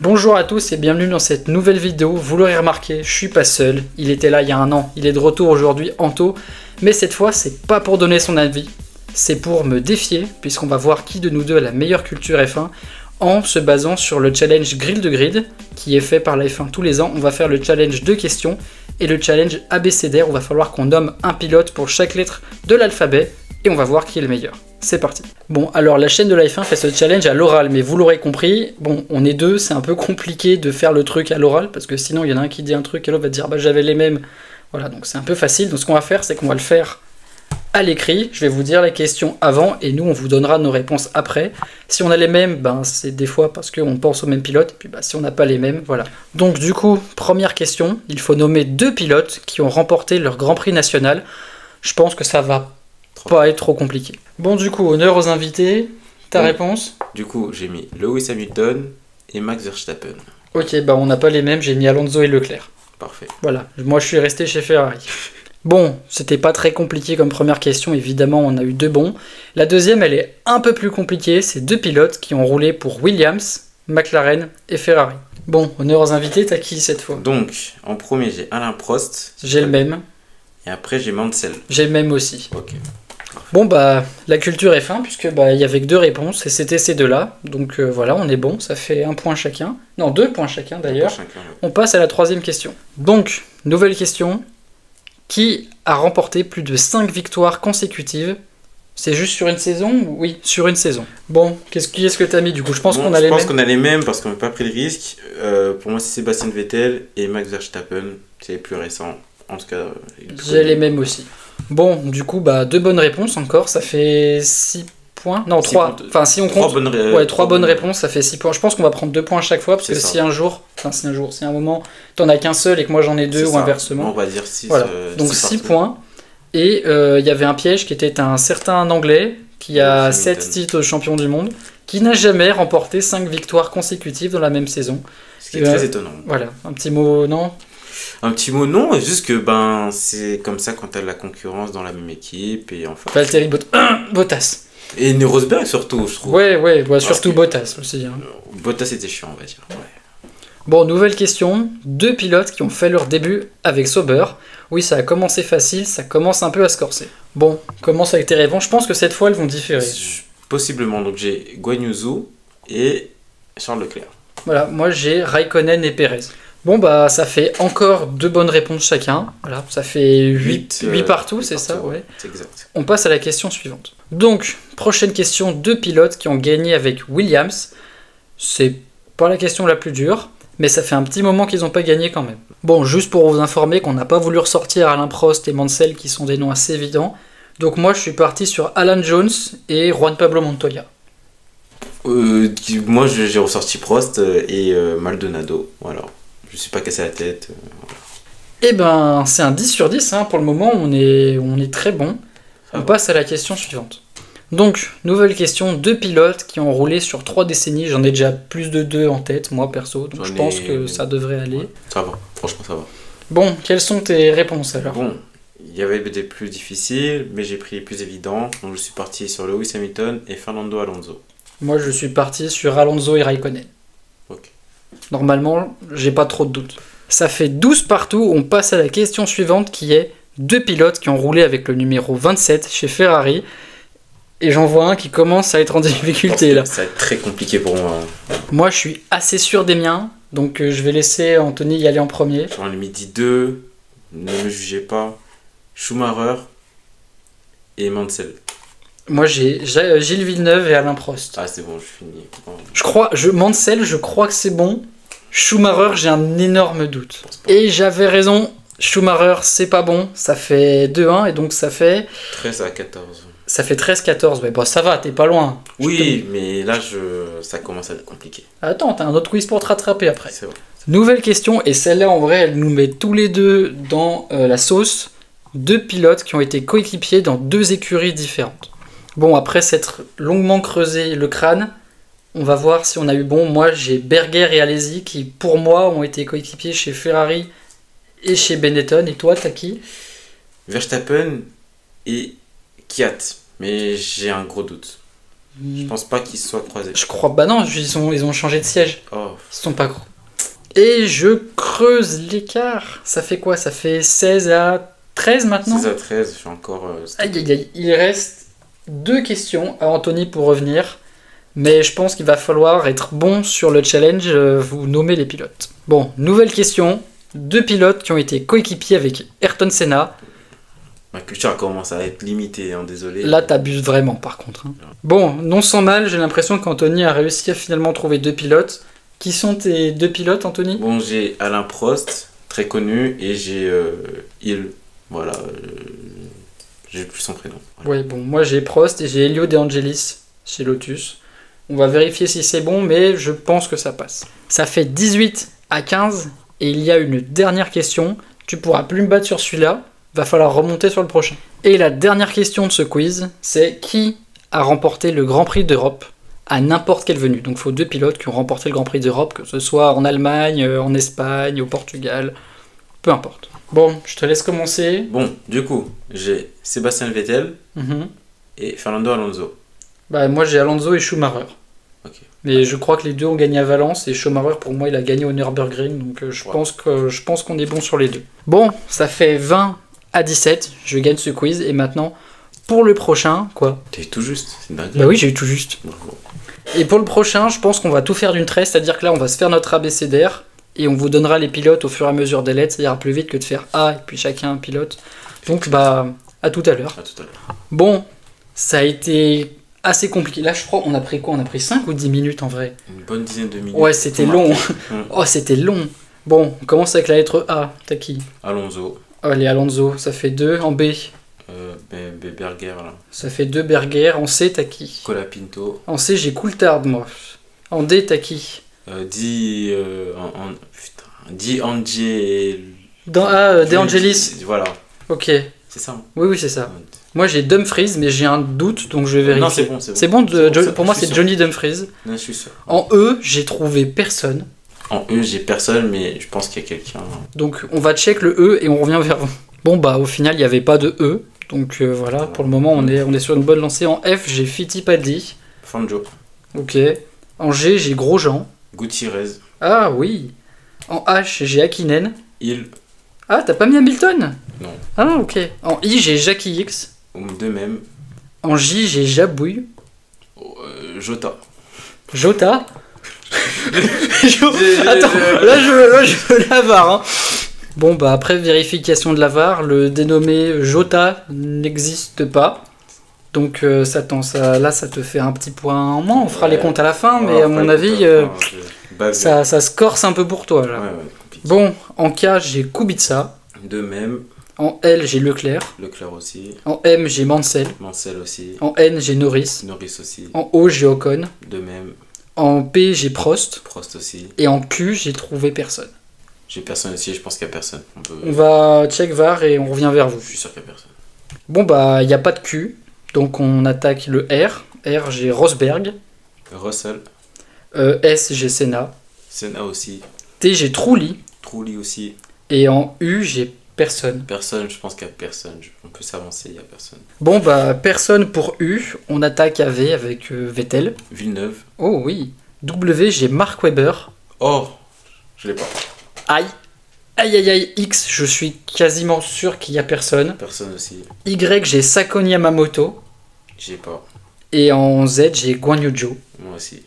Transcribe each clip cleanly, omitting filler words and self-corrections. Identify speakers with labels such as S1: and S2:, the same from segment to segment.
S1: Bonjour à tous et bienvenue dans cette nouvelle vidéo. Vous l'aurez remarqué, je suis pas seul. Il était là il y a un an, il est de retour aujourd'hui, Anto. Mais cette fois, c'est pas pour donner son avis, c'est pour me défier, puisqu'on va voir qui de nous deux a la meilleure culture F1 en se basant sur le challenge Grill de Grid qui est fait par la F1 tous les ans. On va faire le challenge 2 questions et le challenge abécédaire. Il va falloir qu'on nomme un pilote pour chaque lettre de l'alphabet et on va voir qui est le meilleur. C'est parti. Bon, alors la chaîne de la F1 fait ce challenge à l'oral, mais vous l'aurez compris, bon, on est deux, c'est un peu compliqué de faire le truc à l'oral, parce que sinon il y en a un qui dit un truc et l'autre va dire bah j'avais les mêmes. Voilà, donc c'est un peu facile. Donc ce qu'on va faire, c'est qu'on va le faire à l'écrit. Je vais vous dire les questions avant et nous on vous donnera nos réponses après. Si on a les mêmes, ben c'est des fois parce qu'on pense au même pilote, et puis bah, si on n'a pas les mêmes, voilà. Donc du coup, première question, il faut nommer deux pilotes qui ont remporté leur Grand Prix national. Je pense que ça va pas être trop compliqué. Bon, du coup, honneur aux invités. Ta réponse?
S2: Du coup, j'ai mis Lewis Hamilton et Max Verstappen.
S1: Ok, bah on n'a pas les mêmes, j'ai mis Alonso et Leclerc.
S2: Parfait.
S1: Voilà, moi je suis resté chez Ferrari. Bon, c'était pas très compliqué comme première question, évidemment on a eu deux bons. La deuxième, elle est un peu plus compliquée, c'est deux pilotes qui ont roulé pour Williams, McLaren et Ferrari. Bon, honneur aux invités, t'as qui cette fois?
S2: Donc, en premier, j'ai Alain Prost.
S1: J'ai le même.
S2: Et après, j'ai Mansell.
S1: J'ai le même aussi.
S2: Ok.
S1: Bon bah la culture est fin puisque bah il y avait que deux réponses et c'était ces deux-là. Donc voilà, on est bon, ça fait un point chacun. Non, 2 points chacun d'ailleurs. On passe à la troisième question. Donc, nouvelle question. Qui a remporté plus de 5 victoires consécutives? C'est juste sur une saison? Oui, sur une saison. Bon, qui est-ce que t'as mis du coup? Je pense qu'on a les mêmes.
S2: Je pense qu'on a les mêmes parce qu'on n'a pas pris le risque. Pour moi, c'est Sébastien Vettel et Max Verstappen. C'est les plus récents. En tout cas,
S1: j'ai les mêmes aussi. Bon, du coup, bah, 2 bonnes réponses encore, ça fait 6 points. Non, 3. Enfin, si on compte. 3 bonnes réponses, ça fait 6 points. Je pense qu'on va prendre 2 points à chaque fois, parce que si un moment, t'en as qu'un seul et que moi j'en ai 2 ou inversement.
S2: On va dire 6.
S1: Voilà. Donc 6 points. Et il y avait un piège qui était un certain Anglais qui a 7 titres de champion du monde, qui n'a jamais remporté 5 victoires consécutives dans la même saison.
S2: Ce qui est très étonnant.
S1: Voilà, un petit mot, non?
S2: Un petit mot, non, juste que ben c'est comme ça quand t'as de la concurrence dans la même équipe et enfin.
S1: Valtteri Bottas.
S2: Et Rosberg surtout, je trouve.
S1: Ouais, surtout Bottas aussi. Hein.
S2: Bottas était chiant, on va dire. Ouais.
S1: Bon, nouvelle question. 2 pilotes qui ont fait leur début avec Sauber. Oui, ça a commencé facile, ça commence un peu à se corser. Bon, commence avec tes réponses. Je pense que cette fois, elles vont différer.
S2: Possiblement. Donc j'ai Guan Yu Zhou et Charles Leclerc.
S1: Voilà, moi j'ai Raikkonen et Perez. Bon, bah ça fait encore 2 bonnes réponses chacun. Voilà, ça fait 8 partout, c'est ça? Ouais.
S2: C'est exact.
S1: On passe à la question suivante. Donc, prochaine question. 2 pilotes qui ont gagné avec Williams. C'est pas la question la plus dure, mais ça fait un petit moment qu'ils n'ont pas gagné quand même. Bon, juste pour vous informer qu'on n'a pas voulu ressortir Alain Prost et Mansell qui sont des noms assez évidents. Donc moi je suis parti sur Alan Jones et Juan Pablo Montoya.
S2: Moi j'ai ressorti Prost et Maldonado. Voilà. Je ne suis pas cassé la tête. Voilà.
S1: Eh ben c'est un 10 sur 10, hein. Pour le moment on est très bon. On passe à la question suivante. Donc, nouvelle question, 2 pilotes qui ont roulé sur 3 décennies, j'en ai déjà plus de 2 en tête, moi perso, donc je pense que ça devrait aller.
S2: Ouais, ça va, franchement ça va.
S1: Bon, quelles sont tes réponses alors?
S2: Bon, il y avait des plus difficiles, mais j'ai pris les plus évidents, donc je suis parti sur Lewis Hamilton et Fernando Alonso.
S1: Moi je suis parti sur Alonso et Raikkonen.
S2: Ok.
S1: Normalement, j'ai pas trop de doutes. Ça fait 12 partout, on passe à la question suivante qui est 2 pilotes qui ont roulé avec le numéro 27 chez Ferrari. Et j'en vois un qui commence à être en difficulté là.
S2: Ça va être très compliqué pour moi.
S1: Moi je suis assez sûr des miens, donc je vais laisser Anthony y aller en premier.
S2: J'en ai mis 2, ne me jugez pas. Schumacher et Mansell.
S1: Moi j'ai Gilles Villeneuve et Alain Prost.
S2: Ah c'est bon, je finis.
S1: Mansell, je crois que c'est bon. Schumacher, j'ai un énorme doute. Et j'avais raison, Schumacher c'est pas bon, ça fait 2-1 et donc ça fait...
S2: 13 à 14.
S1: Ça fait 13-14, mais bon, ça va, t'es pas loin.
S2: Oui, mais là, ça commence à être compliqué.
S1: Attends, t'as un autre quiz pour te rattraper après.
S2: C'est vrai.
S1: Nouvelle question, et celle-là, en vrai, elle nous met tous les deux dans la sauce. 2 pilotes qui ont été coéquipiers dans 2 écuries différentes. Bon, après s'être longuement creusé le crâne, on va voir si on a eu bon. Moi, j'ai Berger et Alesi qui, pour moi, ont été coéquipiers chez Ferrari et chez Benetton. Et toi, t'as qui?
S2: Verstappen et Kvyat. Mais j'ai un gros doute. Je pense pas qu'ils se soient croisés.
S1: Je crois, bah non, ils ont changé de siège.
S2: Oh,
S1: Ils sont pas gros. Et je creuse l'écart. Ça fait quoi? Ça fait 16 à 13 maintenant?
S2: 16 à 13, je suis encore...
S1: Aïe aïe aïe, il reste 2 questions à Anthony pour revenir. Mais je pense qu'il va falloir être bon sur le challenge, vous nommez les pilotes. Bon, nouvelle question. 2 pilotes qui ont été coéquipiers avec Ayrton Senna.
S2: Ma culture commence à être limitée, hein, désolé.
S1: Là, t'abuses vraiment, par contre. Hein. Bon, non sans mal, j'ai l'impression qu'Anthony a réussi à finalement trouver 2 pilotes. Qui sont tes 2 pilotes, Anthony?
S2: Bon, j'ai Alain Prost, très connu, et j'ai Hill. Voilà, j'ai plus son prénom. Voilà.
S1: Ouais, bon, moi j'ai Prost et j'ai Elio De Angelis chez Lotus. On va vérifier si c'est bon, mais je pense que ça passe. Ça fait 18 à 15, et il y a une dernière question. Tu pourras plus me battre sur celui-là. Va falloir remonter sur le prochain. Et la dernière question de ce quiz, c'est qui a remporté le Grand Prix d'Europe à n'importe quelle venue. Donc il faut 2 pilotes qui ont remporté le Grand Prix d'Europe, que ce soit en Allemagne, en Espagne, au Portugal, peu importe. Bon, je te laisse commencer.
S2: Bon, du coup, j'ai Sébastien Vettel et Fernando Alonso.
S1: Bah, moi j'ai Alonso et Schumacher.
S2: Ok.
S1: Mais je crois que les deux ont gagné à Valence et Schumacher pour moi il a gagné au Nürburgring, donc je pense qu'on est bon sur les deux. Bon, ça fait 20 à 17, je gagne ce quiz et maintenant pour le prochain, quoi?
S2: T'as eu tout juste, c'est dingue.
S1: Bah oui, j'ai eu tout juste.
S2: Bravo.
S1: Et pour le prochain, je pense qu'on va tout faire d'une traite, c'est-à-dire que là on va se faire notre abécédaire et on vous donnera les pilotes au fur et à mesure des lettres, ça ira plus vite que de faire A et puis chacun un pilote. Donc bah à tout à l'heure.
S2: À tout à l'heure.
S1: Bon, ça a été assez compliqué. Là je crois on a pris quoi? On a pris 5 ou 10 minutes en vrai?
S2: Une bonne dizaine de minutes.
S1: Ouais, c'était long. Oh, c'était long. Bon, on commence avec la lettre A. T'as qui?
S2: Alonso.
S1: Allez, Alonso, ça fait 2. En B,
S2: Berger, là.
S1: ça fait 2. Berger. En C, t'as qui?
S2: Colapinto.
S1: En C, j'ai Coulthard, moi. En D, t'as qui?
S2: Di Angel...
S1: Dans A, De Angelis.
S2: Voilà.
S1: Ok.
S2: C'est ça. Hein.
S1: Oui, c'est ça. Moi, j'ai Dumfries, mais j'ai un doute, donc je vais vérifier.
S2: Non, c'est bon.
S1: C'est bon, pour moi, c'est Johnny Dumfries.
S2: Non, je suis sûr.
S1: En E, j'ai trouvé personne.
S2: En E, j'ai personne, mais je pense qu'il y a quelqu'un.
S1: Donc, on va check le E et on revient vers vous. Bon, bah, au final, il n'y avait pas de E. Donc, voilà, pour le moment, on est sur une bonne lancée. En F, j'ai Fittipaldi.
S2: Fangio.
S1: Ok. En G, j'ai Grosjean.
S2: Gutiérrez.
S1: Ah oui. En H, j'ai Hakkinen.
S2: Hill.
S1: Ah, t'as pas mis Hamilton?
S2: Non.
S1: Ah, ok. En I, j'ai Jackie X.
S2: De même.
S1: En J, j'ai Jabouille.
S2: Jota.
S1: Jota. Attends, là je veux la VAR. Hein. Bon, bah après vérification de la VAR, le dénommé Jota n'existe pas. Donc là, ça te fait un petit point en moins. On fera les comptes à la fin, mais à mon avis, ça se corse un peu pour toi. Là.
S2: Ouais,
S1: bon, en K, j'ai Kubica.
S2: De même.
S1: En L, j'ai Leclerc.
S2: Leclerc aussi.
S1: En M, j'ai Mansell.
S2: Mansell aussi.
S1: En N, j'ai Norris.
S2: Norris aussi.
S1: En O, j'ai Ocon.
S2: De même.
S1: En P, j'ai Prost.
S2: Prost aussi.
S1: Et en Q, j'ai trouvé personne.
S2: J'ai personne aussi, je pense qu'il n'y a personne.
S1: On va check VAR et on revient vers vous.
S2: Je suis sûr qu'il n'y a personne.
S1: Bon, bah, il n'y a pas de Q. Donc on attaque le R. R, j'ai Rosberg.
S2: Russell.
S1: S, j'ai Senna.
S2: Senna aussi.
S1: T, j'ai Trulli.
S2: Trulli aussi.
S1: Et en U, j'ai personne.
S2: Personne, je pense qu'il n'y a personne. On peut s'avancer, il n'y a personne.
S1: Bon, bah, personne pour U. On attaque à V avec Vettel.
S2: Villeneuve.
S1: Oh oui. W, j'ai Mark Webber.
S2: Oh, je l'ai pas.
S1: Aïe. Aïe aïe aïe. X, je suis quasiment sûr qu'il n'y a personne.
S2: Personne aussi.
S1: Y, j'ai Sakon Yamamoto.
S2: J'ai pas.
S1: Et en Z, j'ai Guan Yu Zhou.
S2: Moi aussi.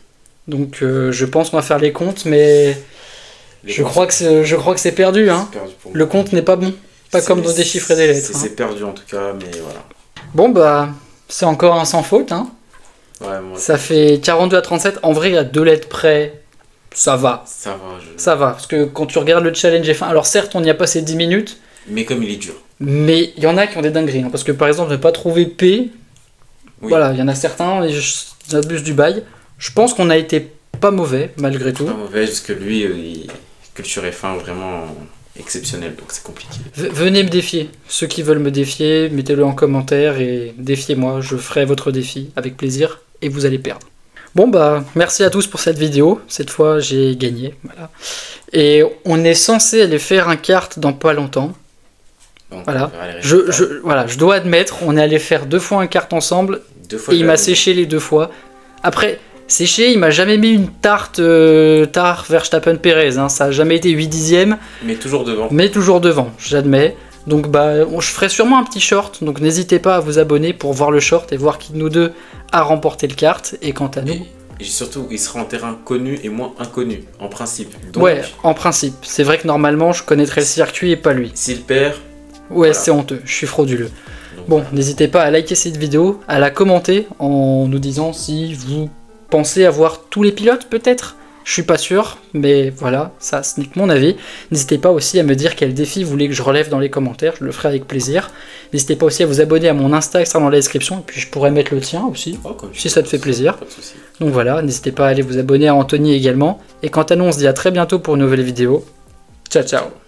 S1: Donc je pense qu'on va faire les comptes, mais je crois que c'est perdu. Hein.
S2: Perdu pour moi.
S1: Le compte n'est pas bon. Pas comme dans des chiffres et des lettres.
S2: C'est perdu en tout cas, mais voilà.
S1: Bon bah, c'est encore un sans faute. Hein.
S2: Ouais, moi,
S1: ça fait 42 à 37. En vrai, à 2 lettres près, ça va.
S2: Ça va.
S1: Ça va, parce que quand tu regardes le challenge F1, alors certes, on y a passé 10 minutes.
S2: Mais comme il est dur.
S1: Mais il y en a qui ont des dingueries. Hein, parce que par exemple, ne pas trouver P, oui. Voilà, il y en a certains, ils abusent du bail. Je pense qu'on a été pas mauvais, malgré tout.
S2: Pas mauvais, parce que lui, il culture F1 vraiment exceptionnel, donc c'est compliqué.
S1: Venez me défier. Ceux qui veulent me défier, mettez-le en commentaire et défiez-moi. Je ferai votre défi avec plaisir et vous allez perdre. Bon bah, merci à tous pour cette vidéo. Cette fois, j'ai gagné. Voilà. Et on est censé aller faire un kart dans pas longtemps. Donc, voilà. Je dois admettre, on est allé faire 2 fois un kart ensemble.
S2: 2 fois
S1: et il m'a séché les 2 fois. Après, séché, il m'a jamais mis une tarte Verstappen Perez, hein. Ça a jamais été 8 dixièmes.
S2: Mais toujours devant.
S1: Mais toujours devant, j'admets. Donc bah, je ferai sûrement un petit short, donc n'hésitez pas à vous abonner pour voir le short et voir qui de nous deux a remporté le kart. Et quant à nous...
S2: Et surtout, il sera en terrain connu et moins inconnu, en principe. Donc,
S1: ouais, en principe. C'est vrai que normalement, je connaîtrais le circuit et pas lui.
S2: S'il perd...
S1: Ouais,
S2: voilà.
S1: c'est honteux, je suis frauduleux.
S2: Donc,
S1: bon, n'hésitez pas à liker cette vidéo, à la commenter en nous disant si vous pensez avoir tous les pilotes peut-être. Je suis pas sûr, mais voilà, ça ce n'est que mon avis. N'hésitez pas aussi à me dire quel défi vous voulez que je relève dans les commentaires, je le ferai avec plaisir. N'hésitez pas aussi à vous abonner à mon Insta, il sera dans la description, et puis je pourrais mettre le tien aussi, si ça te fait plaisir.
S2: Pas de souci.
S1: Donc voilà, n'hésitez pas à aller vous abonner à Anthony également. Et quant à nous, on se dit à très bientôt pour une nouvelle vidéo. Ciao ciao.